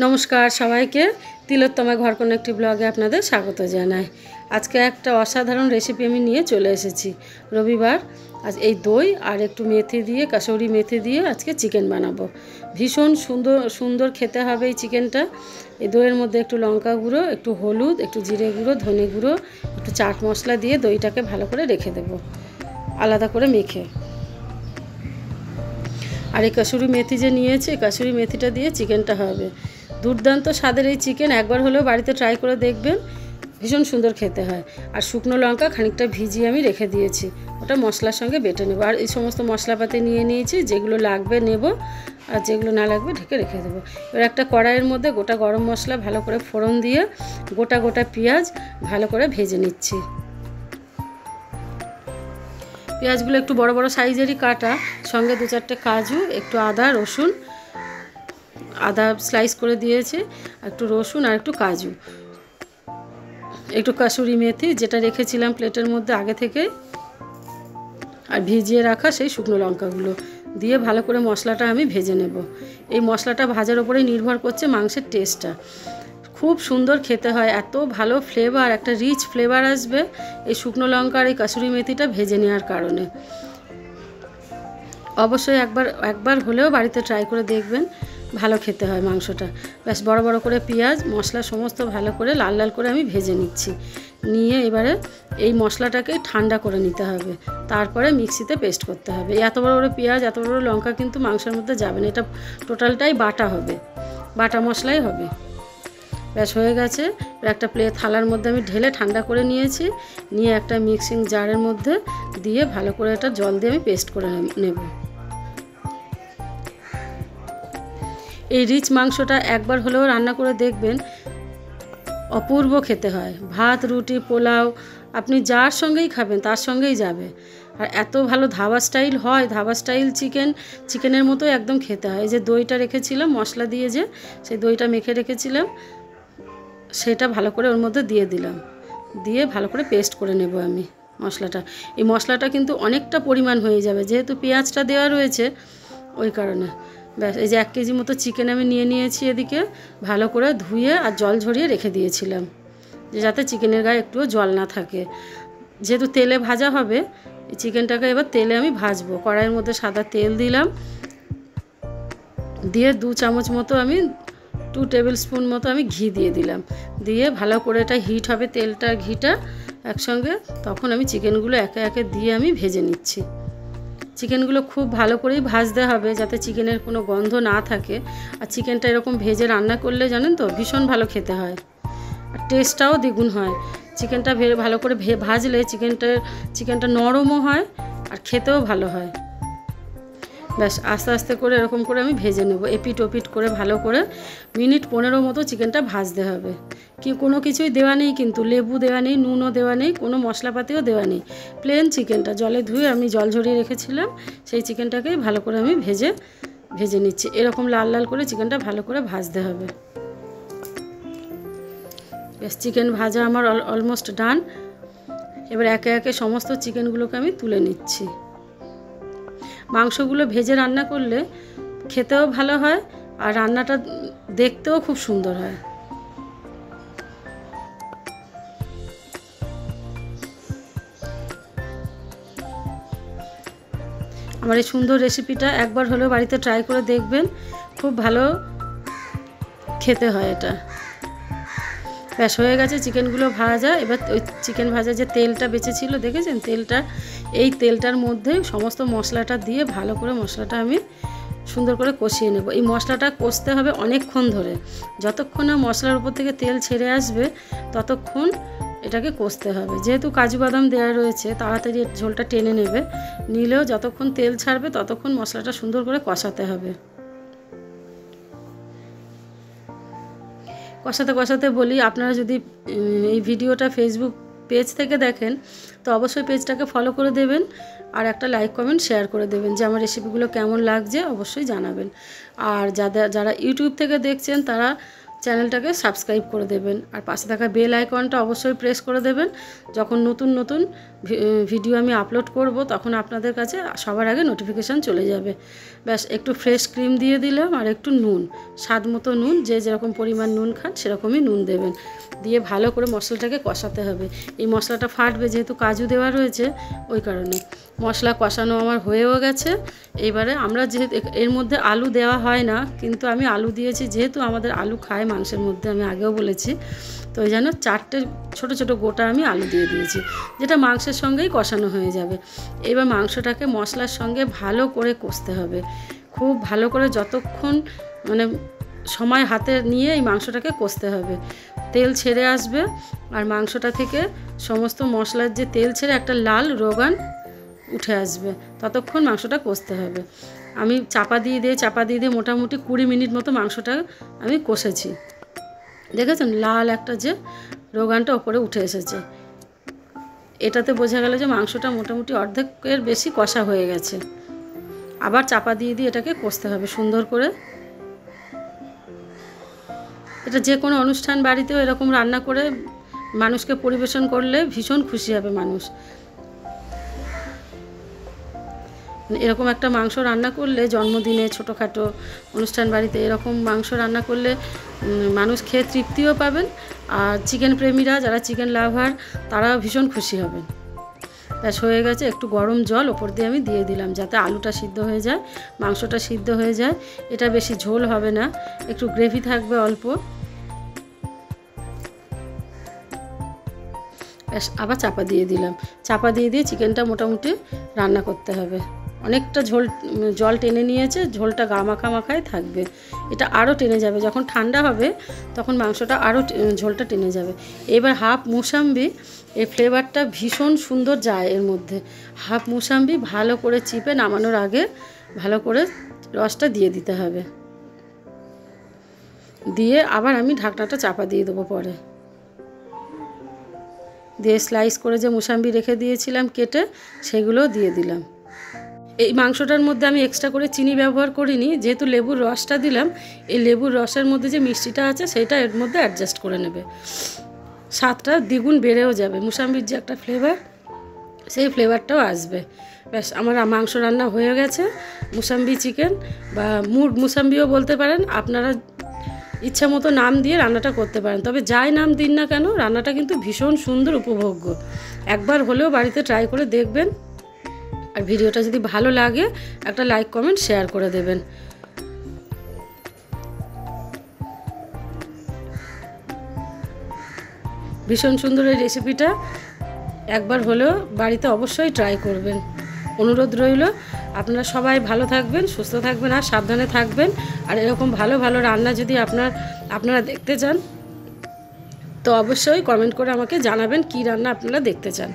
নমস্কার সবাইকে তিলোত্তমা ঘরকন্যা একটি ব্লগে আপনাদের স্বাগত জানাই। আজকে একটা অসাধারণ রেসিপি আমি নিয়ে চলে এসেছি। রবিবার আজ এই দই আর একটু মেথি দিয়ে, কাসুরি মেথি দিয়ে আজকে চিকেন বানাবো। ভীষণ সুন্দর খেতে হবে এই চিকেনটা। এই দইয়ের মধ্যে একটু লঙ্কা গুঁড়ো, একটু হলুদ, একটু জিরে গুঁড়ো, ধনে গুঁড়ো, একটু চাট মশলা দিয়ে দইটাকে ভালো করে রেখে দেবো আলাদা করে মেখে। আর এই কাসুরি মেথি যে নিয়েছি, কাসুরি মেথিটা দিয়ে চিকেনটা হবে। দুর্দান্ত স্বাদের এই চিকেন একবার হলেও বাড়িতে ট্রাই করে দেখবেন, ভীষণ সুন্দর খেতে হয়। আর শুকনো লঙ্কা খানিকটা ভিজিয়ে আমি রেখে দিয়েছি, ওটা মশলার সঙ্গে বেটে নেব। আর এই সমস্ত মশলাপাতি নিয়ে নিয়েছি, যেগুলো লাগবে নেব আর যেগুলো না লাগবে ঢেকে রেখে দেবো। এবার একটা কড়াইয়ের মধ্যে গোটা গরম মশলা ভালো করে ফোড়ন দিয়ে গোটা গোটা পেঁয়াজ ভালো করে ভেজে নিচ্ছি। পেঁয়াজগুলো একটু বড় বড় সাইজেরই কাটা, সঙ্গে 2-4টে কাজু, একটু আদা রসুন, আদা স্লাইস করে দিয়েছি, একটু রসুন আর একটু কাজু, একটু কাসুরি মেথি যেটা রেখেছিলাম প্লেটের মধ্যে আগে থেকে, আর ভিজিয়ে রাখা সেই শুকনো লঙ্কাগুলো দিয়ে ভালো করে মশলাটা আমি ভেজে নেব। এই মশলাটা ভাজার ওপরেই নির্ভর করছে মাংসের টেস্টটা। খুব সুন্দর খেতে হয়, এত ভালো ফ্লেভার, একটা রিচ ফ্লেভার আসবে এই শুকনো লঙ্কা আর এই কাসুরি মেথিটা ভেজে নেওয়ার কারণে। অবশ্যই একবার হলেও বাড়িতে ট্রাই করে দেখবেন, ভালো খেতে হয় মাংসটা। ব্যাস বড় বড় করে পেঁয়াজ মশলা সমস্ত ভালো করে লাল লাল করে আমি ভেজে নিচ্ছি। নিয়ে এবারে এই মশলাটাকে ঠান্ডা করে নিতে হবে, তারপরে মিক্সিতে পেস্ট করতে হবে। এত বড় বড় পেঁয়াজ, এত বড় বড় লঙ্কা কিন্তু মাংসের মধ্যে যাবে না, এটা টোটালটাই বাটা হবে, বাটা মশলাই হবে। ব্যাস হয়ে গেছে। একটা থালার মধ্যে আমি ঢেলে ঠান্ডা করে নিয়েছি, নিয়ে একটা মিক্সিং জারের মধ্যে দিয়ে ভালো করে এটা জল দিয়ে আমি পেস্ট করে নেব। এই রিচ মাংসটা একবার হলেও রান্না করে দেখবেন, অপূর্ব খেতে হয়। ভাত, রুটি, পোলাও আপনি যার সঙ্গেই খাবেন তার সঙ্গেই যাবে। আর এত ভালো ধাবা স্টাইল হয়, ধাবা স্টাইল চিকেনের মতো একদম খেতে হয়। এই যে দইটা রেখেছিলাম মশলা দিয়ে, যে সেই দইটা মেখে রেখেছিলাম সেটা ভালো করে ওর মধ্যে দিয়ে দিলাম, দিয়ে ভালো করে পেস্ট করে নেব আমি মশলাটা। এই মশলাটা কিন্তু অনেকটা পরিমাণ হয়ে যাবে, যেহেতু পেঁয়াজটা দেওয়া রয়েছে ওই কারণে। ব্যাস এই যে 1 কেজি মতো চিকেন আমি নিয়ে নিয়েছি, এদিকে ভালো করে ধুয়ে আর জল ঝরিয়ে রেখে দিয়েছিলাম, যে যাতে চিকেনের গায়ে একটুও জল না থাকে। যেহেতু তেলে ভাজা হবে এই চিকেনটাকে, এবার তেলে আমি ভাজবো। কড়াইয়ের মধ্যে সাদা তেল দিলাম, দিয়ে 2 চামচ মতো আমি 2 টেবিল স্পুন মতো আমি ঘি দিয়ে দিলাম, দিয়ে ভালো করে এটা হিট হবে, তেলটা ঘিটা একসঙ্গে, তখন আমি চিকেনগুলো একে একে দিয়ে আমি ভেজে নিচ্ছি। চিকেনগুলো খুব ভালো করেই ভাজতে হবে, যাতে চিকেনের কোনো গন্ধ না থাকে। আর চিকেনটা এরকম ভেজে রান্না করলে জানেন তো ভীষণ ভালো খেতে হয়, আর টেস্টটাও দ্বিগুণ হয়। চিকেনটা ভালো করে ভাজলে চিকেনটা নরমও হয় আর খেতেও ভালো হয়। ব্যাস আস্তে আস্তে করে এরকম করে আমি ভেজে নেব, এপিট ওপিট করে ভালো করে মিনিট 15 মতো চিকেনটা ভাজতে হবে। কোনো কিছুই দেওয়া নেই, কিন্তু লেবু দেওয়া নেই, নুনও দেওয়া নেই, কোনো মশলাপাতিও দেওয়া নেই। প্লেন চিকেনটা জলে ধুয়ে আমি জল ঝরিয়ে রেখেছিলাম, সেই চিকেনটাকেই ভালো করে আমি ভেজে নিচ্ছি। এরকম লাল লাল করে চিকেনটা ভালো করে ভাজতে হবে। ব্যাস চিকেন ভাজা আমার অলমোস্ট ডান। এবার একে একে সমস্ত চিকেনগুলোকে আমি তুলে নিচ্ছি। মাংসগুলো ভেজে রান্না করলে খেতেও ভালো হয় আর রান্নাটা দেখতেও খুব সুন্দর হয়। আমার এই সুন্দর রেসিপিটা একবার হলেও বাড়িতে ট্রাই করে দেখবেন, খুব ভালো খেতে হয় এটা। ব্যাস হয়ে গেছে চিকেনগুলো ভাজা। এবার ওই চিকেন ভাজা যে তেলটা বেঁচেছিল দেখেছেন, এই তেলটার মধ্যে সমস্ত মশলাটা দিয়ে ভালো করে মশলাটা আমি সুন্দর করে কষিয়ে নেব। এই মশলাটা কষতে হবে অনেকক্ষণ ধরে, যতক্ষণ না মশলার উপর থেকে তেল ছেড়ে আসবে ততক্ষণ এটাকে কষতে হবে। যেহেতু কাজু বাদাম দেওয়া রয়েছে, তাড়াতাড়ি ঝোলটা টেনে নিলেও যতক্ষণ তেল ছাড়বে ততক্ষণ মশলাটা সুন্দর করে কষাতে হবে। কষাতে বলি, আপনারা যদি এই ভিডিওটা ফেসবুক পেজ থেকে দেখেন তো অবশ্যই পেজটাকে ফলো করে দেবেন, আর একটা লাইক কমেন্ট শেয়ার করে দেবেন, যে আমার রেসিপিগুলো কেমন লাগছে অবশ্যই জানাবেন। আর যারা ইউটিউব থেকে দেখছেন তারা চ্যানেলটাকে সাবস্ক্রাইব করে দেবেন, আর পাশে থাকা বেল আইকনটা অবশ্যই প্রেস করে দেবেন। যখন নতুন নতুন ভিডিও আমি আপলোড করব তখন আপনাদের কাছে সবার আগে নোটিফিকেশান চলে যাবে। ব্যাস একটু ফ্রেশ ক্রিম দিয়ে দিলাম আর একটু নুন, স্বাদ মতো নুন, যে যেরকম পরিমাণ নুন খান সেরকমই নুন দেবেন। দিয়ে ভালো করে মশলাটাকে কষাতে হবে। এই মশলাটা ফাটবে যেহেতু কাজু দেওয়া রয়েছে, ওই কারণে। মশলা কষানো আমার হয়েও গেছে। এবারে আমরা যেহেতু এর মধ্যে আলু দেওয়া হয় না, কিন্তু আমি আলু দিয়েছি যেহেতু আমাদের আলু খায় মাংসের মধ্যে, আমি আগেও বলেছি। তো ওই জন্য 4টে ছোটো ছোটো গোটা আমি আলু দিয়ে দিয়েছি, যেটা মাংসের সঙ্গেই কষানো হয়ে যাবে। এবার মাংসটাকে মশলার সঙ্গে ভালো করে কষতে হবে, খুব ভালো করে, যতক্ষণ মানে সময় হাতে নিয়ে এই মাংসটাকে কষতে হবে। তেল ছেড়ে আসবে আর মাংসটা থেকে সমস্ত মশলার যে তেল ছেড়ে একটা লাল রোগান উঠে আসবে, ততক্ষণ মাংসটা কষতে হবে। আমি চাপা দিয়ে মোটামুটি 20 মিনিট মতো মাংসটা আমি কষেছি। দেখেছেন লাল একটা যে রোগানটা ওপরে উঠে এসেছে, এটাতে বোঝা গেল যে মাংসটা মোটামুটি অর্ধেকের বেশি কষা হয়ে গেছে। আবার চাপা দিয়ে এটাকে কষতে হবে সুন্দর করে। এটা যে কোনো অনুষ্ঠান বাড়িতেও এরকম রান্না করে মানুষকে পরিবেশন করলে ভীষণ খুশি হবে মানুষ। এরকম একটা মাংস রান্না করলে জন্মদিনে, ছোটোখাটো অনুষ্ঠান বাড়িতে এরকম মাংস রান্না করলে মানুষ খেয়ে তৃপ্তিও পাবেন, আর চিকেন প্রেমীরা যারা চিকেন লাভার তারাও ভীষণ খুশি হবেন। ব্যাস হয়ে গেছে। একটু গরম জল ওপর দিয়ে আমি দিয়ে দিলাম যাতে আলুটা সিদ্ধ হয়ে যায়, মাংসটা সিদ্ধ হয়ে যায়। এটা বেশি ঝোল হবে না, একটু গ্রেভি থাকবে অল্প। ব্যাস আবার চাপা দিয়ে দিলাম। চাপা দিয়ে চিকেনটা মোটামুটি রান্না করতে হবে। অনেকটা জল টেনে নিয়েছে, ঝোলটা গা মাখায় থাকবে। এটা আরও টেনে যাবে, যখন ঠান্ডা হবে তখন মাংসটা আরও ঝোলটা টেনে যাবে। এবার হাফ মুসাম্বি, এই ফ্লেভারটা ভীষণ সুন্দর যায় এর মধ্যে। হাফ মুসাম্বি ভালো করে চিপে নামানোর আগে ভালো করে রসটা দিয়ে দিতে হবে। দিয়ে আবার আমি ঢাকনাটা চাপা দিয়ে দেবো পরে। দিয়ে স্লাইস করে যে মুসাম্বি রেখে দিয়েছিলাম কেটে, সেগুলো দিয়ে দিলাম। এই মাংসটার মধ্যে আমি এক্সট্রা করে চিনি ব্যবহার করিনি, যেহেতু লেবুর রসটা দিলাম। এই লেবুর রসের মধ্যে যে মিষ্টিটা আছে সেটা এর মধ্যে অ্যাডজাস্ট করে নেবে, স্বাদটা দ্বিগুণ বেড়েও যাবে। মুসাম্বির যে একটা ফ্লেভার, সেই ফ্লেভারটাও আসবে। ব্যাস আমার মাংস রান্না হয়ে গেছে। মুসাম্বি চিকেন বা মুসাম্বিও বলতে পারেন, আপনারা ইচ্ছা মতো নাম দিয়ে রান্নাটা করতে পারেন। তবে যাই নাম দিন না কেন, রান্নাটা কিন্তু ভীষণ সুন্দর, উপভোগ্য। একবার হলেও বাড়িতে ট্রাই করে দেখবেন। আর ভিডিওটা যদি ভালো লাগে একটা লাইক, কমেন্ট, শেয়ার করে দেবেন। ভীষণ সুন্দর এই রেসিপিটা একবার হলেও বাড়িতে অবশ্যই ট্রাই করবেন। অনুরোধ রইল। আপনারা সবাই ভালো থাকবেন, সুস্থ থাকবেন আর সাবধানে থাকবেন। আর এরকম ভালো ভালো রান্না যদি আপনারা দেখতে চান তো অবশ্যই কমেন্ট করে আমাকে জানাবেন কী রান্না আপনারা দেখতে চান।